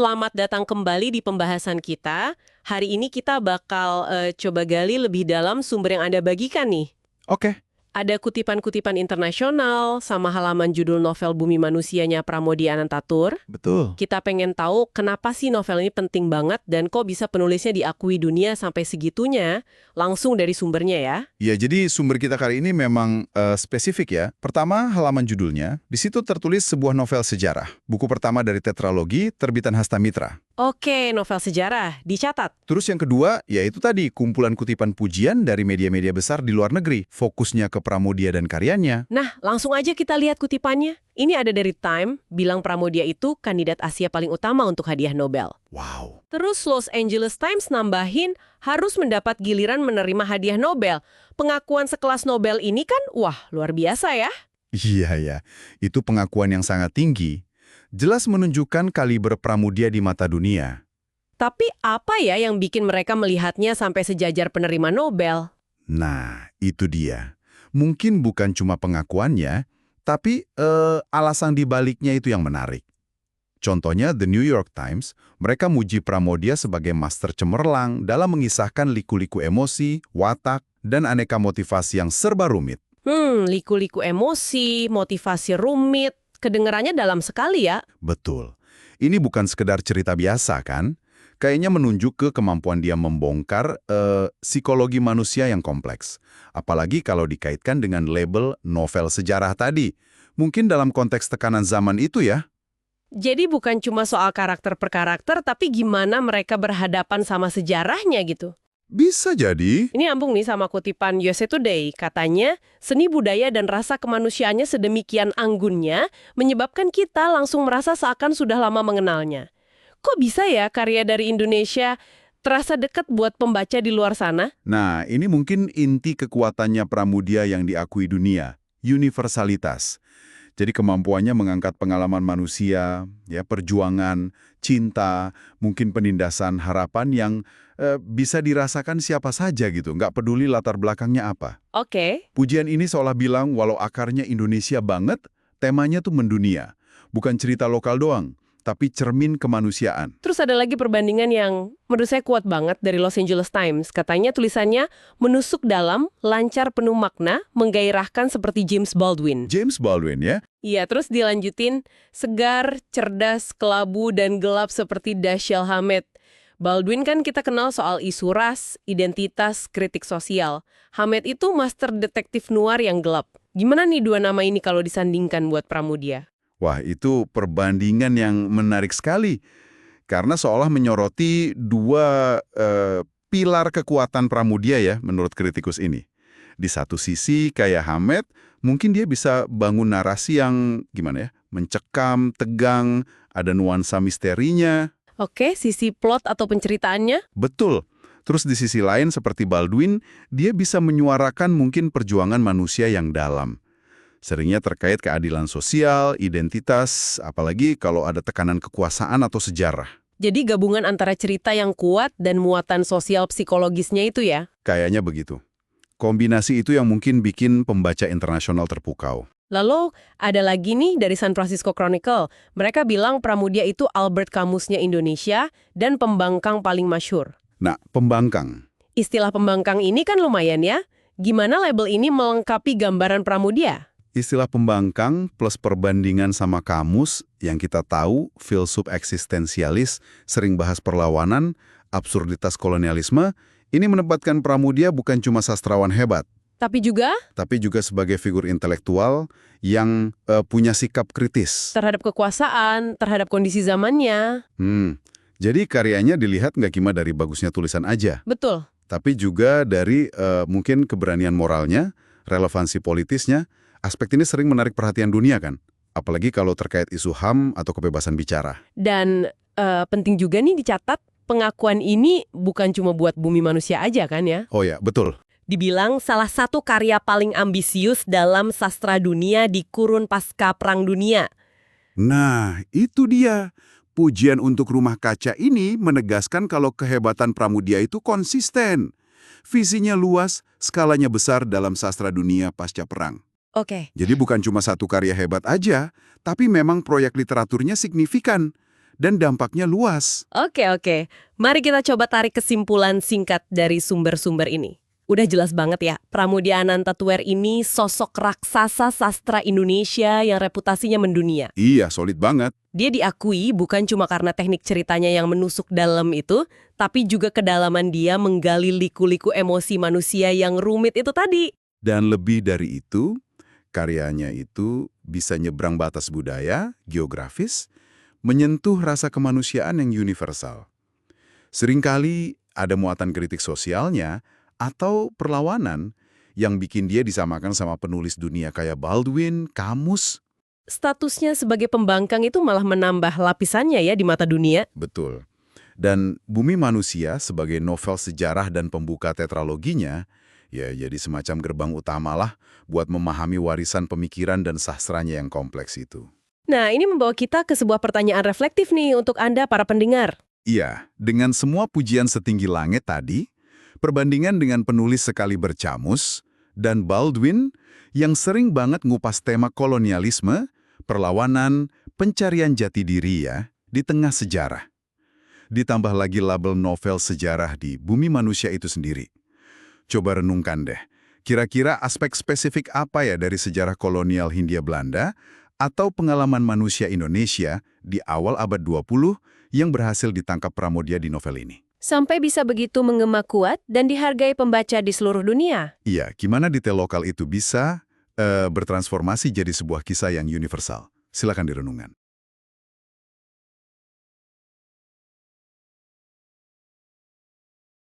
Selamat datang kembali di pembahasan kita. Hari ini kita bakal coba gali lebih dalam sumber yang Anda bagikan nih. Oke, Ada kutipan-kutipan internasional sama halaman judul novel Bumi Manusianya Pramoedya Anantatur. betul. Kita pengen tahu kenapa sih novel ini penting banget dan kok bisa penulisnya diakui dunia sampai segitunya, langsung dari sumbernya ya. Ya, jadi sumber kita kali ini memang spesifik ya. Pertama, halaman judulnya. Di situ tertulis sebuah novel sejarah. Buku pertama dari tetralogi, terbitan Hastamitra. Oke, novel sejarah, dicatat. Terus yang kedua, yaitu tadi kumpulan kutipan pujian dari media-media besar di luar negeri. Fokusnya ke Pramoedya dan karyanya. Nah, langsung aja kita lihat kutipannya. Ini ada dari Time, bilang Pramoedya itu kandidat Asia paling utama untuk hadiah Nobel. Wow. Terus Los Angeles Times nambahin harus mendapat giliran menerima hadiah Nobel. Pengakuan sekelas Nobel ini kan, wah, luar biasa ya. Iya ya, itu pengakuan yang sangat tinggi. Jelas menunjukkan kaliber Pramoedya di mata dunia. Tapi apa ya yang bikin mereka melihatnya sampai sejajar penerima Nobel? Nah, itu dia. Mungkin bukan cuma pengakuannya, tapi alasan dibaliknya itu yang menarik. Contohnya The New York Times, mereka muji Pramoedya sebagai master cemerlang dalam mengisahkan liku-liku emosi, watak, dan aneka motivasi yang serba rumit. Liku-liku emosi, motivasi rumit, kedengarannya dalam sekali ya. Betul. Ini bukan sekedar cerita biasa kan? Kayaknya menunjuk ke kemampuan dia membongkar psikologi manusia yang kompleks. Apalagi kalau dikaitkan dengan label novel sejarah tadi. Mungkin dalam konteks tekanan zaman itu ya. Jadi bukan cuma soal karakter per karakter, tapi gimana mereka berhadapan sama sejarahnya gitu. Bisa jadi. Ini nyambung nih sama kutipan USA Today. Katanya, seni budaya dan rasa kemanusiaannya sedemikian anggunnya menyebabkan kita langsung merasa seakan sudah lama mengenalnya. Kok bisa ya karya dari Indonesia terasa dekat buat pembaca di luar sana? Nah, ini mungkin inti kekuatannya Pramoedya yang diakui dunia. Universalitas. Jadi kemampuannya mengangkat pengalaman manusia, ya perjuangan, cinta, mungkin penindasan harapan yang bisa dirasakan siapa saja gitu, nggak peduli latar belakangnya apa. Oke. Pujian ini seolah bilang walau akarnya Indonesia banget, temanya tuh mendunia. Bukan cerita lokal doang, tapi cermin kemanusiaan. Terus ada lagi perbandingan yang menurut saya kuat banget dari Los Angeles Times. Katanya tulisannya menusuk dalam, lancar penuh makna, menggairahkan seperti James Baldwin. James Baldwin ya? Iya, terus dilanjutin, segar, cerdas, kelabu, dan gelap seperti Dashiell Hammett. Baldwin kan kita kenal soal isu ras, identitas, kritik sosial. Hammett itu master detektif noir yang gelap. Gimana nih dua nama ini kalau disandingkan buat Pramoedya? Wah, itu perbandingan yang menarik sekali. Karena seolah menyoroti dua pilar kekuatan Pramoedya ya, menurut kritikus ini. Di satu sisi, kayak Hammett, mungkin dia bisa bangun narasi yang, gimana ya, mencekam, tegang, ada nuansa misterinya. Oke, sisi plot atau penceritaannya? Betul. Terus di sisi lain, seperti Baldwin, dia bisa menyuarakan mungkin perjuangan manusia yang dalam. Seringnya terkait keadilan sosial, identitas, apalagi kalau ada tekanan kekuasaan atau sejarah. Jadi gabungan antara cerita yang kuat dan muatan sosial psikologisnya itu ya? Kayaknya begitu. Kombinasi itu yang mungkin bikin pembaca internasional terpukau. Lalu ada lagi nih dari San Francisco Chronicle. Mereka bilang Pramoedya itu Albert Camusnya Indonesia dan pembangkang paling masyhur. Nah, pembangkang. Istilah pembangkang ini kan lumayan ya. Gimana label ini melengkapi gambaran Pramoedya? Istilah pembangkang plus perbandingan sama Camus yang kita tahu, filsuf eksistensialis, sering bahas perlawanan, absurditas kolonialisme, ini menempatkan Pramoedya bukan cuma sastrawan hebat, Tapi juga sebagai figur intelektual yang punya sikap kritis. terhadap kekuasaan, terhadap kondisi zamannya. Jadi karyanya dilihat nggak cuma dari bagusnya tulisan aja, Betul. tapi juga dari mungkin keberanian moralnya, relevansi politisnya. Aspek ini sering menarik perhatian dunia kan, apalagi kalau terkait isu HAM atau kebebasan bicara. Dan penting juga nih dicatat, pengakuan ini bukan cuma buat bumi manusia aja kan ya? Oh ya, betul. Dibilang salah satu karya paling ambisius dalam sastra dunia di kurun pasca Perang Dunia. Nah, itu dia. Pujian untuk Rumah Kaca ini menegaskan kalau kehebatan Pramoedya itu konsisten. Visinya luas, skalanya besar dalam sastra dunia pasca perang. Oke. Jadi bukan cuma satu karya hebat aja, tapi memang proyek literaturnya signifikan. dan dampaknya luas. Oke. Mari kita coba tarik kesimpulan singkat dari sumber-sumber ini. Udah jelas banget ya, Pramoedya Anantathur ini sosok raksasa sastra Indonesia yang reputasinya mendunia. Iya, solid banget. Dia diakui bukan cuma karena teknik ceritanya yang menusuk dalam itu, tapi juga kedalaman dia menggali liku-liku emosi manusia yang rumit itu tadi. Dan lebih dari itu, karyanya itu bisa nyebrang batas budaya, geografis, menyentuh rasa kemanusiaan yang universal. Seringkali ada muatan kritik sosialnya atau perlawanan yang bikin dia disamakan sama penulis dunia kayak Baldwin, Camus. Statusnya sebagai pembangkang itu malah menambah lapisannya ya di mata dunia. Betul. Dan Bumi Manusia sebagai novel sejarah dan pembuka tetraloginya, ya jadi semacam gerbang utamalah buat memahami warisan pemikiran dan sastranya yang kompleks itu. Nah, ini membawa kita ke sebuah pertanyaan reflektif nih untuk Anda para pendengar. Iya, dengan semua pujian setinggi langit tadi, perbandingan dengan penulis sekaliber Camus dan Baldwin yang sering banget ngupas tema kolonialisme, perlawanan, pencarian jati diri ya, di tengah sejarah. Ditambah lagi label novel sejarah di Bumi Manusia itu sendiri. Coba renungkan deh, kira-kira aspek spesifik apa ya dari sejarah kolonial Hindia Belanda atau pengalaman manusia Indonesia di awal abad 20 yang berhasil ditangkap Pramoedya di novel ini? Sampai bisa begitu menggema kuat dan dihargai pembaca di seluruh dunia. Iya, gimana detail lokal itu bisa bertransformasi jadi sebuah kisah yang universal? Silakan direnungkan.